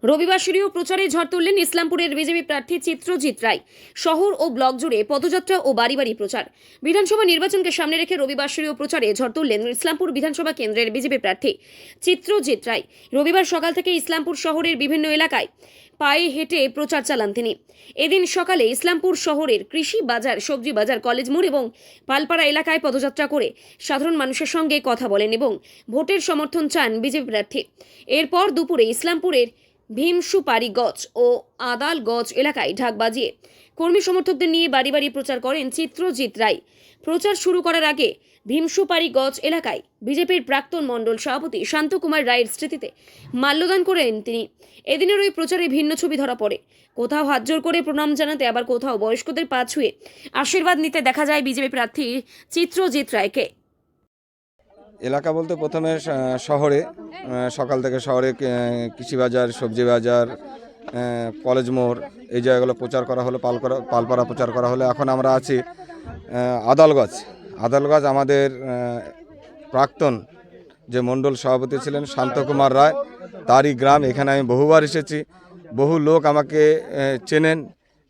রবিবার শুরু প্রচারে ঝড় তুললেন ইসলামপুরের বিজেপি প্রার্থী চিত্রজিৎ রায়। শহর ও ব্লক জুড়ে পদযাত্রা ও বাড়ি বাড়ি প্রচার। বিধানসভা নির্বাচনকে সামনে রেখে রবিবার শুরু প্রচারে ঝড় তুললেন ইসলামপুর বিধানসভা কেন্দ্রের বিজেপি প্রার্থী চিত্রজিৎ রায়। রবিবার সকাল থেকে ইসলামপুর শহরের বিভিন্ন এলাকায় পায়ে হেঁটে প্রচার চালান তিনি। এদিন সকালে ইসলামপুর শহরের কৃষি বাজার, সবজি বাজার, কলেজ মোড় এবং পালপাড়া এলাকায় পদযাত্রা করে সাধারণ মানুষের সঙ্গে কথা বলেন এবং ভোটের সমর্থন চান বিজেপি প্রার্থী। এরপর দুপুরে ইসলামপুরের ভীমসুপারিগঞ্জ ও আদালগঞ্জ এলাকায় ঢাক বাজিয়ে কর্মী সমর্থকদের নিয়ে বাড়ি বাড়ি প্রচার করেন চিত্রজিৎ রায়। প্রচার শুরু করার আগে ভীমসুপারিগঞ্জ এলাকায় বিজেপির প্রাক্তন মণ্ডল সভাপতি শান্তকুমার রায়ের স্মৃতিতে মাল্যদান করেন তিনি। এদিনের ওই প্রচারে ভিন্ন ছবি ধরা পড়ে। কোথাও হাত জোর করে প্রণাম জানাতে, আবার কোথাও বয়স্কদের পা ছুঁয়ে আশীর্বাদ নিতে দেখা যায় বিজেপি প্রার্থী চিত্রজিৎ রায়কে। এলাকা বলতে প্রথমে শহরে সকাল থেকে শহরে কৃষি বাজার, সবজি বাজার, কলেজ মোড় এই জায়গাগুলো প্রচার করা হলো, পালপাড়া প্রচার করা হলো। এখন আমরা আছি আদালগঞ্জ। আমাদের প্রাক্তন যে মণ্ডল সভাপতি ছিলেন শান্তকুমার রায়, তারই গ্রাম। এখানে আমি বহুবার এসেছি, বহু লোক আমাকে চেনেন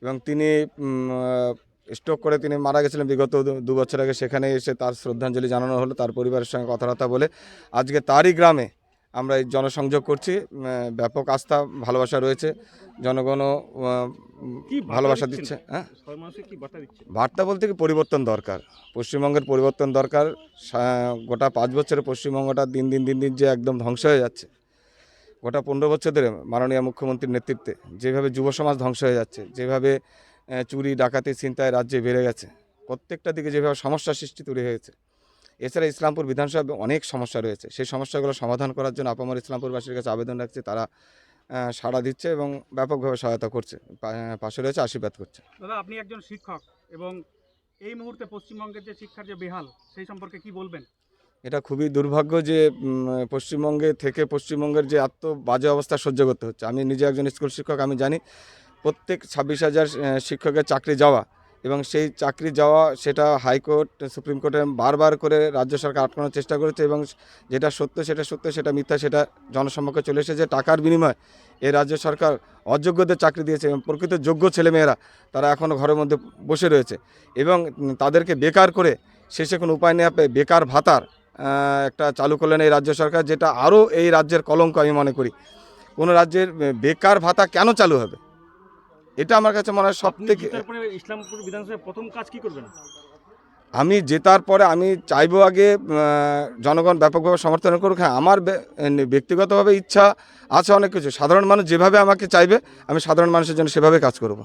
এবং তিনি স্ট্রোক করে তিনি মারা গেছিলেন বিগত 2 বছর আগে। সেখানে এসে তার শ্রদ্ধাঞ্জলি জানানো হলো, তার পরিবারের সঙ্গে কথাবার্তা বলে আজকে তারই গ্রামে আমরা এই জনসংযোগ করছি। ব্যাপক আস্থা, ভালোবাসা রয়েছে, জনগণও ভালোবাসা দিচ্ছে। হ্যাঁ, বার্তা বলতে কি, পরিবর্তন দরকার, পশ্চিমবঙ্গের পরিবর্তন দরকার। গোটা 5 বছরে পশ্চিমবঙ্গটা দিন দিন যে একদম ধ্বংস হয়ে যাচ্ছে। গোটা 15 বছর ধরে মাননীয় মুখ্যমন্ত্রীর নেতৃত্বে যেভাবে যুব সমাজ ধ্বংস হয়ে যাচ্ছে, যেভাবে চুরি ডাকাতি ছিনতাই রাজ্যে বেড়ে গেছে, প্রত্যেকটা দিকে যেভাবে সমস্যা সৃষ্টি তৈরি হয়েছে। এছাড়া ইসলামপুর বিধানসভায় অনেক সমস্যা রয়েছে। সেই সমস্যাগুলো সমাধান করার জন্য আপামর ইসলামপুরবাসীর কাছে আবেদন রাখছে। তারা সাড়া দিচ্ছে এবং ব্যাপকভাবে সহায়তা করছে, পাশে রয়েছে, আশীর্বাদ করছে। দাদা, আপনি একজন শিক্ষক এবং এই মুহূর্তে পশ্চিমবঙ্গের যে শিক্ষার যে বেহাল, সেই সম্পর্কে কি বলবেন? এটা খুবই দুর্ভাগ্য যে পশ্চিমবঙ্গে থেকে পশ্চিমবঙ্গের যে এত বাজে অবস্থা সহ্য করতে হচ্ছে। আমি নিজে একজন স্কুল শিক্ষক, আমি জানি প্রত্যেক 26,000 শিক্ষকের চাকরি যাওয়া এবং সেই চাকরি যাওয়া সেটা হাইকোর্ট, সুপ্রিম কোর্টে বারবার করে রাজ্য সরকার আটকানোর চেষ্টা করেছে এবং যেটা সত্য সেটা সত্য, সেটা মিথ্যা সেটা জনসম্মুখে চলে এসেছে। টাকার বিনিময়ে এই রাজ্য সরকার অযোগ্যদের চাকরি দিয়েছে এবং প্রকৃত যোগ্য ছেলেমেয়েরা তারা এখনও ঘরের মধ্যে বসে রয়েছে এবং তাদেরকে বেকার করে শেষে কোনো উপায় নেই পেয়ে বেকার ভাতার একটা চালু করলেন এই রাজ্য সরকার, যেটা আরও এই রাজ্যের কলঙ্ক। আমি মনে করি কোনো রাজ্যের বেকার ভাতা কেন চালু হবে, এটা আমার কাছে মনে হয় সব থেকে। ইসলামপুর বিধানসভায় প্রথম কাজ কি করবেন? আমি জেতার পরে আমি চাইবো আগে জনগণ ব্যাপকভাবে সমর্থন করুক। হ্যাঁ, আমার ব্যক্তিগতভাবে ইচ্ছা আছে অনেক কিছু। সাধারণ মানুষ যেভাবে আমাকে চাইবে আমি সাধারণ মানুষের জন্য সেভাবে কাজ করব।